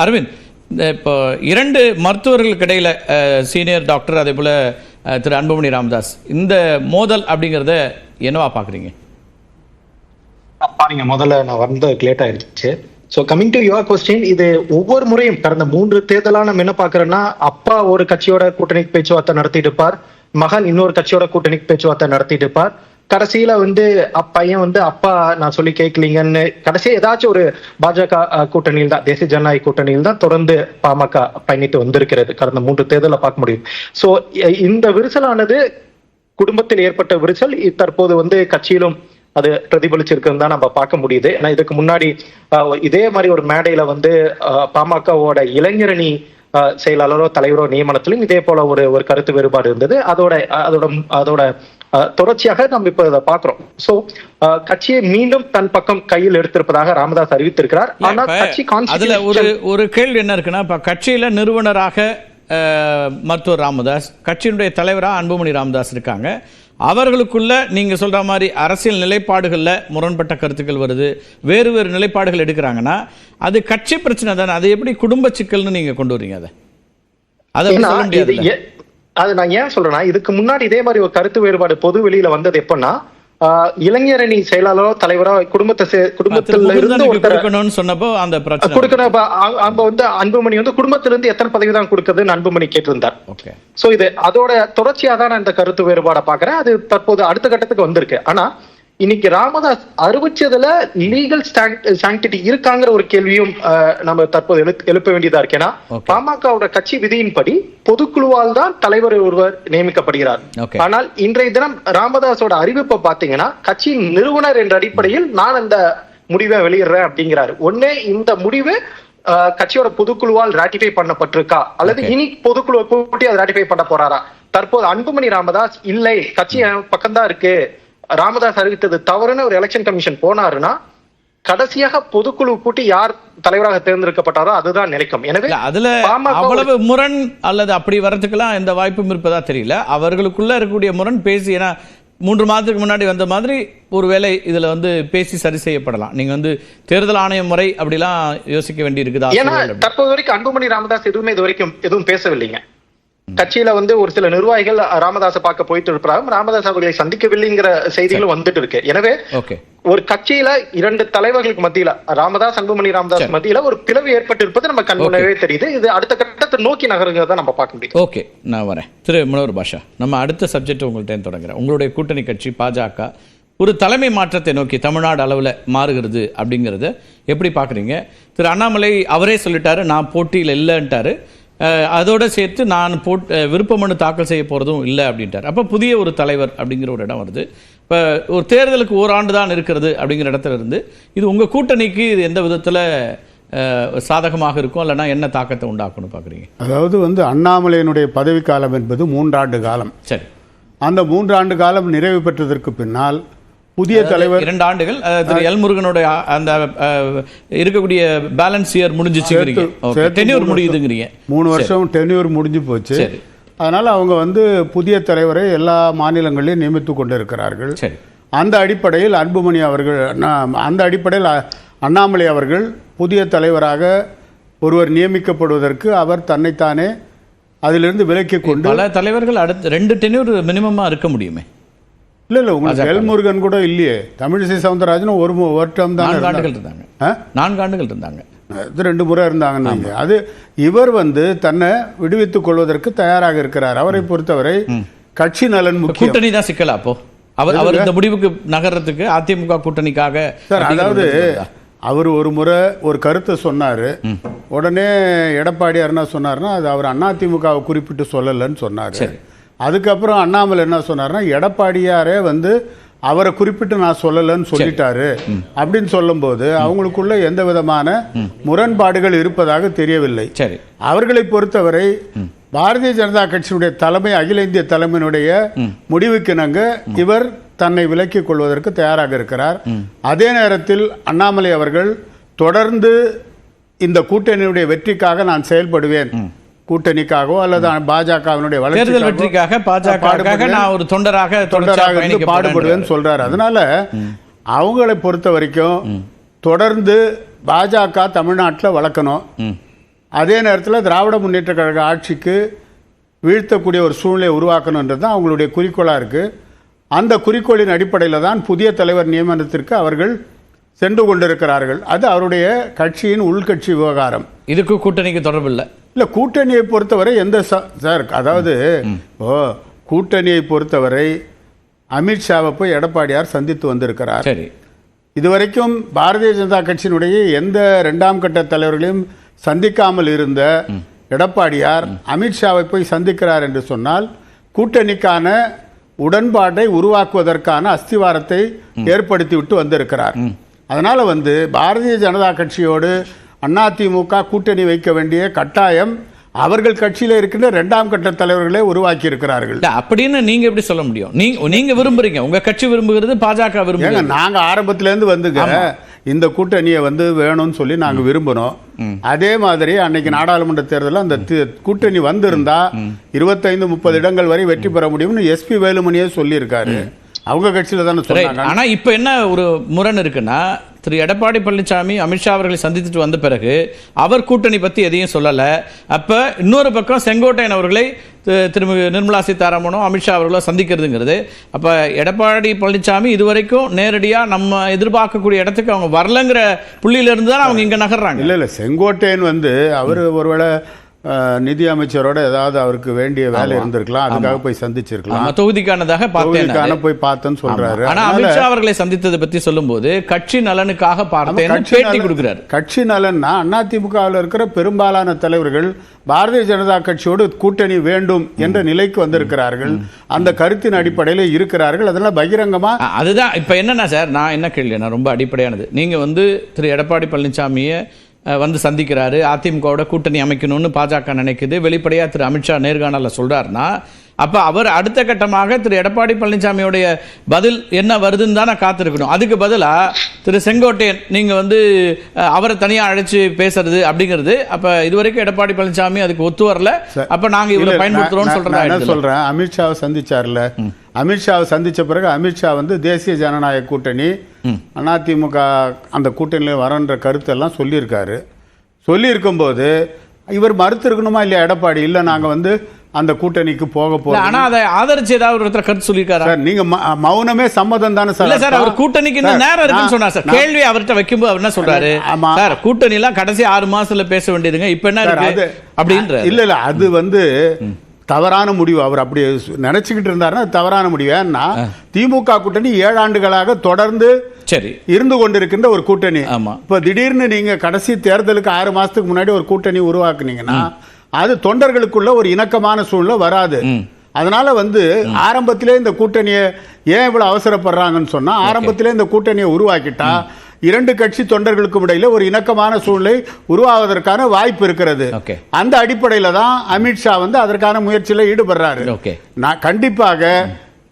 அரவிந்த், இப்போ 2 மருத்துவர்களுக்கு இடையில் சீனியர் டாக்டர் அதே போல் திரு அன்புமணி ராமதாஸ், இந்த மோதல் அப்படிங்கிறத என்னவா பார்க்குறீங்க? பாருங்க, முதல்ல நான் வந்ததுக்கு லேட் ஆயிடுச்சு. So coming to your question, இது ஒவ்வொரு முறையும் கடந்த 3 தேர்தலாக நம்ம என்ன பார்க்கறோம்னா, அப்பா ஒரு கட்சியோட கூட்டணி பேச்சுவார்த்தை நடத்திட்டு இருப்பார், மகன் இன்னொரு கட்சியோட கூட்டணி பேச்சுவார்த்தை நடத்திட்டு இருப்பார். கடைசியில பையன் அப்பா நான் சொல்லி கேட்கலீங்கன்னு கடைசியா ஏதாச்சும் ஒரு பாஜக கூட்டணியில் தான், தேசிய ஜனநாயக கூட்டணியில் தான் தொடர்ந்து பாமக பயணித்து வந்திருக்கிறது. கடந்த 3 தேர்தலை பார்க்க முடியும். ஸோ இந்த விரிசலானது குடும்பத்தில் ஏற்பட்ட விரிசல் தற்போது கட்சியிலும் அது பிரதிபலிச்சிருக்குன்னு தான் நம்ம பார்க்க முடியுது. ஏன்னா இதுக்கு முன்னாடி இதே மாதிரி ஒரு மேடையில பாமகவோட இளைஞரணி செயலாளரோ தலைவரோ நியமனத்திலும் இதே போல ஒரு கருத்து வேறுபாடு இருந்தது. அதோட தொடர்ச்சியாக நம்ம இப்ப இதை பாக்குறோம். சோ கட்சியை மீண்டும் தன் பக்கம் கையில் எடுத்திருப்பதாக ராமதாஸ் அறிவித்திருக்கிறார். ஆனா கட்சி அதுல ஒரு கேள்வி என்ன இருக்குன்னா, இப்ப கட்சியில நிறுவனராக மருத்துவர் ராமதாஸ், கட்சியினுடைய தலைவராக அன்புமணி ராமதாஸ் இருக்காங்க. அவர்களுக்குள்ள நீங்க சொல்ற மாதிரி அரசியல் நிலைப்பாடுகள்ல முரண்பட்ட கருத்துக்கள் வருது, வேறு நிலைப்பாடுகள் எடுக்கிறாங்கன்னா அது கட்சி பிரச்சனை தானே. அது எப்படி குடும்ப சிக்கல்னு நீங்க கொண்டு வரீங்க? அதை சொல்ல முடியாது. அது நான் ஏன் சொல்றேன்னா, இதுக்கு முன்னாடி இதே மாதிரி ஒரு கருத்து வேறுபாடு பொது வெளியில வந்தது எப்பன்னா, இளைஞரணி செயலாளரோ தலைவரோ குடும்பத்துல இருந்து சொன்னப்போ அந்த அன்புமணி குடும்பத்திலிருந்து எத்தனை பதவி தான் கொடுக்குதுன்னு அன்புமணி கேட்டிருந்தார். சோ இது அதோட தொடர்ச்சியா தான் நான் இந்த கருத்து வேறுபாடை பாக்குறேன். அது தற்போது அடுத்த கட்டத்துக்கு வந்திருக்கு. ஆனா இன்னைக்கு ராமதாஸ் அறிவிச்சதுல லீகல் சாங்டிட்டி இருக்காங்கிற ஒரு கேள்வியும் நம்ம தற்போது எழுப்ப வேண்டியதா இருக்கு. ஏன்னா பாமகவோட கட்சி விதியின்படி பொதுக்குழுவால் தான் தலைவர் ஒருவர் நியமிக்கப்படுகிறார். ஆனால் இன்றைய தினம் ராமதாஸோட அறிவிப்பை பாத்தீங்கன்னா, கட்சியின் நிறுவனர் என்ற அடிப்படையில் நான் அந்த முடிவை வெளியிடுறேன் அப்படிங்கிறாரு. ஒண்ணே இந்த முடிவு கட்சியோட பொதுக்குழுவால் ராட்டிஃபை பண்ணப்பட்டிருக்கா, அல்லது இனி பொதுக்குழுவை கூட்டி அதை ராட்டிஃபை பண்ண போறாரா? தற்போது அன்புமணி ராமதாஸ் இல்லை, கட்சி பக்கம்தான் இருக்கு, ராமதாஸ் அறிவித்தது தவறுன்னு ஒரு எலெக்ஷன் கமிஷன் போனாருன்னா, கடைசியாக பொதுக்குழு கூட்டி யார் தலைவராக தேர்ந்தெடுக்கப்பட்டாரோ அதுதான் நிலைக்கும். எனவே அதுல அவ்வளவு முரண் அல்லது அப்படி வரதுக்கெல்லாம் எந்த வாய்ப்பும் இருப்பதா தெரியல. அவர்களுக்குள்ள இருக்கக்கூடிய முரண் பேசி, ஏன்னா 3 மாதத்துக்கு முன்னாடி வந்த மாதிரி ஒருவேளை இதுல பேசி சரி செய்யப்படலாம். நீங்க தேர்தல் ஆணையம் முறை அப்படிலாம் யோசிக்க வேண்டி இருக்குதா? ஏன்னா தற்போது வரைக்கும் அன்புமணி ராமதாஸ் எதுவுமே இது வரைக்கும் எதுவும் பேசவில்லைங்க. கட்சியில ஒரு சில நிர்வாகிகள் ராமதாஸை பார்க்க போயிட்டு இருப்பாங்க, ராமதாஸ் அவர்களை சந்திக்கவில்லைங்கிற செய்திகளும் வந்துட்டு இருக்கு. எனவே ஒரு கட்சியில 2 தலைவர்களுக்கு மத்தியில, ராமதாஸ் அன்புமணி ராமதாஸ் மத்தியில ஒரு பிளவு ஏற்பட்டு இருப்பது நம்ம கண்முன்னவே தெரியுது. இது அடுத்த கட்டத்தை நோக்கி நகருங்கிறத நம்ம பார்க்க முடியும். ஓகே, நான் வரேன். திரு மனோகர் பாஷா, நம்ம அடுத்த சப்ஜெக்ட் உங்கள்கிட்ட தொடங்குறேன். உங்களுடைய கூட்டணி கட்சி பாஜக ஒரு தலைமை மாற்றத்தை நோக்கி தமிழ்நாடு அளவில் மாறுகிறது அப்படிங்கிறத எப்படி பார்க்குறீங்க? திரு அண்ணாமலை அவரே சொல்லிட்டாரு, நான் போட்டியில் இல்லைன்ட்டாரு. அதோடு சேர்த்து நான் விருப்ப மனு தாக்கல் செய்ய போகிறதும் இல்லை அப்படின்ட்டார். அப்போ புதிய ஒரு தலைவர் அப்படிங்கிற ஒரு இடம் வருது. இப்போ ஒரு தேர்தலுக்கு ஓராண்டு தான் இருக்கிறது அப்படிங்கிற இடத்துல இருந்து இது உங்கள் கூட்டணிக்கு இது எந்த விதத்தில் சாதகமாக இருக்கும், இல்லைனா என்ன தாக்கத்தை உண்டாக்கும்னு பார்க்குறீங்க? அதாவது அண்ணாமலையினுடைய பதவிக்காலம் என்பது 3 ஆண்டு காலம். சரி, அந்த 3 ஆண்டு காலம் நிறைவு பெற்றதற்கு பின்னால் புதிய தலைவர் 2 ஆண்டுகள் திரு எல் முருகனோட அந்த இருக்கக்கூடிய பேலன்ஸ் இயர் முடிஞ்சிச்சுங்கிறீங்க, டென்யூர் முடியுதுங்கிறீங்க. 3 வருஷம் டென்யூர் முடிஞ்சு போச்சு. அதனால அவங்க புதிய தலைவரை எல்லா மாநிலங்களிலும் நியமித்து கொண்டு இருக்கிறார்கள். அந்த அடிப்படையில் அண்ணாமலை அவர்கள் புதிய தலைவராக ஒருவர் நியமிக்கப்படுவதற்கு அவர் தன்னைத்தானே அதிலிருந்து விலக்கி கொண்டு, பல தலைவர்கள் அடுத்த 2 டென்யூர் மினிமமா இருக்க முடியுமே. இல்லை உங்களுக்கு எல் முருகன் கூட இல்லையே, தமிழிசை சவுந்தரராஜன் ஒரு டேர்ம் தான், 4 ஆண்டுகள் இருந்தாங்க. 4 ஆண்டுகள் இருந்தாங்க, 2 முறை இருந்தாங்க. அது இவர் தன்னை விடுவித்துக் கொள்வதற்கு தயாராக இருக்கிறார். அவரை பொறுத்தவரை கட்சி நலன் முக்கியம். கூட்டணி தான் சிக்கலா அப்போ அவர் இந்த முடிவுக்கு நகர்றதுக்கு அதிமுக கூட்டணிக்காக? அதாவது அவர் ஒரு முறை ஒரு கருத்தை சொன்னாரு, உடனே எடப்பாடியார் என்ன சொன்னாருன்னா, அது அவர் அதிமுகவை குறிப்பிட்டு சொல்லலைன்னு சொன்னாரு. அதுக்கப்புறம் அண்ணாமலை என்ன சொன்னார்னா, எடப்பாடியாரே அவரை குறிப்பிட்டு நான் சொல்லலைன்னு சொல்லிட்டாரு அப்படின்னு சொல்லும்போது அவங்களுக்குள்ள எந்த விதமான முரண்பாடுகள் இருப்பதாக தெரியவில்லை. அவர்களை பொறுத்தவரை பாரதிய ஜனதா கட்சியினுடைய தலைமை, அகில இந்திய தலைமையினுடைய முடிவுக்கிணங்க இவர் தன்னை விலக்கிக் கொள்வதற்கு தயாராக இருக்கிறார். அதே நேரத்தில் அண்ணாமலை அவர்கள் தொடர்ந்து இந்த கூட்டணியுடைய வெற்றிக்காக நான் செயல்படுவேன், கூட்டணிக்காகவோ அல்லது பாஜகவினுடைய வெற்றிக்காக பாஜக நான் ஒரு தொண்டராக பாடுபடுவேன்னு சொல்றாரு. அதனால அவங்களை பொறுத்த வரைக்கும் தொடர்ந்து பாஜக தமிழ்நாட்டில் வளர்க்கணும், அதே நேரத்தில் திராவிட முன்னேற்ற கழக ஆட்சிக்கு வீழ்த்தக்கூடிய ஒரு சூழ்நிலையை உருவாக்கணுன்றது தான் அவங்களுடைய குறிக்கோளாக இருக்குது. அந்த குறிக்கோளின் அடிப்படையில் தான் புதிய தலைவர் நியமனத்திற்கு அவர்கள் சென்று கொண்டிருக்கிறார்கள். அது அவருடைய கட்சியின் உள்கட்சி விவகாரம். இதுக்கு கூட்டணிக்கு தொடர்பு இல்லை. கூட்டணியை பொறுத்தவரை எந்த சார், அதாவது கூட்டணியை பொறுத்தவரை அமித்ஷாவை போய் எடப்பாடியார் சந்தித்து வந்திருக்கிறார். சரி, இதுவரைக்கும் பாரதிய ஜனதா கட்சியினுடைய எந்த 2ஆம் கட்ட தலைவர்களையும் சந்திக்காமல் இருந்த எடப்பாடியார் அமித்ஷாவை போய் சந்திக்கிறார் என்று சொன்னால் கூட்டணிக்கான உடன்பாட்டை உருவாக்குவதற்கான அஸ்திவாரத்தை ஏற்படுத்திவிட்டு வந்திருக்கிறார். அதனால பாரதிய ஜனதா கட்சியோடு அதிமுக கூட்டணி வைக்க வேண்டிய கட்டாயம் அவர்கள் கட்சியில இருக்கின்ற 2ஆம் கட்ட தலைவர்களே உருவாக்கி இருக்கிறார்கள். அப்படின்னு நீங்க எப்படி சொல்ல முடியும்? நீங்க விரும்புறீங்க, உங்க கட்சி விரும்புகிறது, பாஜக விரும்புங்க. நாங்க ஆரம்பத்துல இருந்து இந்த கூட்டணியை வேணும்னு சொல்லி நாங்க விரும்பணும். அதே மாதிரி அன்னைக்கு நாடாளுமன்ற தேர்தலில் அந்த கூட்டணி வந்திருந்தா 25-30 இடங்கள் வரை வெற்றி பெற முடியும்னு எஸ்பி வேலுமணியே சொல்லி இருக்காரு. அவங்க கட்சியில தானே சொன்னாங்க. ஆனா இப்ப என்ன ஒரு முரண் இருக்குன்னா, திரு எடப்பாடி பழனிசாமி அமித்ஷா அவர்களை சந்தித்துட்டு வந்த பிறகு அவர் கூட்டணி பத்தி எதையும் சொல்லல. அப்ப இன்னொரு பக்கம் செங்கோட்டையன் அவர்களை திரும்ப நிர்மலா சீதாராமனோ அமித்ஷா அவர்களோ சந்திக்கிறதுங்கிறது, அப்ப எடப்பாடி பழனிசாமி இதுவரைக்கும் நேரடியா நம்ம எதிர்பார்க்கக்கூடிய இடத்துக்கு அவங்க வரலங்கிற புள்ளியில இருந்து தான் அவங்க இங்க நகர்றாங்க. இல்ல செங்கோட்டையன் அவர் ஒருவேளை நிதி அமைச்சரோட ஏதாவது அவருக்கு வேண்டிய வேலை இருந்திருக்கலாம், அதுக்காக போய் சந்திச்சிருக்கலாம். தொகுதிக்கானதாக போய் பார்த்தேன்னு சொல்றாரு. ஆனா அமித்ஷா அவர்களை சந்தித்ததை பத்தி சொல்லும்போது கட்சி நலனுக்காக பார்த்தேன் பேட்டி கொடுக்கிறார். கட்சி நலன்னா அதிமுகவில் இருக்கிற பெரும்பாலான தலைவர்கள் பாரதிய ஜனதா கட்சியோடு கூட்டணி வேண்டும் என்ற நிலைக்கு வந்திருக்கிறார்கள். அந்த கருத்தின் அடிப்படையில் இருக்கிறார்கள். அதனால பகிரங்கமா அதுதான் இப்ப என்னன்னா சார், நான் என்ன கேள்வி ரொம்ப அடிப்படையானது, நீங்க திரு எடப்பாடி பழனிசாமியை சந்திக்கிறாரு, அதிமுகவோட கூட்டணி அமைக்கணும்னு பாஜக நினைக்குது, வெளிப்படையா திரு அமித்ஷா நேர்காணல சொல்றாருன்னா, அப்ப அவர் அடுத்த கட்டமாக திரு எடப்பாடி பழனிசாமியோடைய பதில் என்ன வருதுன்னு தானே காத்திருக்கணும். அதுக்கு பதிலா திரு செங்கோட்டையன் நீங்க அவரை தனியா அழைச்சு பேசுறது அப்படிங்கிறது, அப்ப இதுவரைக்கும் எடப்பாடி பழனிசாமி அதுக்கு ஒத்து வரல, அப்ப நாங்க இவரை பயன்படுத்துறோம்னு சொல்றேன். அமித்ஷாவை சந்திச்சார்ல, அமித்ஷாவை சந்திச்ச பிறகு அமித்ஷா தேசிய ஜனநாயக கூட்டணி அதிமுக அந்த கூட்டணியில் வரன்ற கருத்தெல்லாம் சொல்லியிருக்காரு. சொல்லியிருக்கும்போது இவர் மறுத்திருக்கணுமா இல்லையா எடப்பாடி? இல்லை நாங்கள் அந்த கூட்டணிக்கு போக போறோம். ஆனா அதை ஆதரிச்சு ஏதாவது ஒருத்தர் கருத்து சொல்லியிருக்காரு. நீங்க மௌனமே சம்மதம் தானே சார்? இல்ல சார், அவர் கூட்டணிக்கு இன்னும் நேரம் இருக்குன்னு சொன்னார் சார். கேள்வி அவர்கிட்ட வைக்கும்போது அவர் என்ன சொல்றாரு, சார் கூட்டணி எல்லாம் கடைசி 6 மாசத்துல பேச வேண்டியதுங்க, இப்ப என்ன இருக்கு அப்படின்ற. இல்ல அது தவறான முடிவு. அவர் அப்படி நினைச்சுக்கிட்டு இருந்தாருன்னா தவறான முடிவு. ஏன்னா திமுக கூட்டணி 7 ஆண்டுகளாக தொடர்ந்து இருந்து கொண்டிருக்கின்ற ஒரு கூட்டணி. இப்ப திடீர்னு நீங்க கடைசி தேர்தலுக்கு 6 மாசத்துக்கு முன்னாடி ஒரு கூட்டணி உருவாக்குனீங்கன்னா அது தொண்டர்களுக்குள்ள ஒரு இணக்கமான சூழ்நிலை வராது. அதனால ஆரம்பத்திலே இந்த கூட்டணியை ஏன் இவ்வளவு அவசரப்படுறாங்கன்னு சொன்னா, ஆரம்பத்திலே இந்த கூட்டணியை உருவாக்கிட்டா 2 கட்சி தொண்டர்களுக்கும் இடையில ஒரு இணக்கமான சூழ்நிலை உருவாவதற்கான வாய்ப்பு இருக்கிறது. அந்த அடிப்படையில தான் அமித்ஷா அதற்கான முயற்சியில ஈடுபடுறாரு. நான் கண்டிப்பாக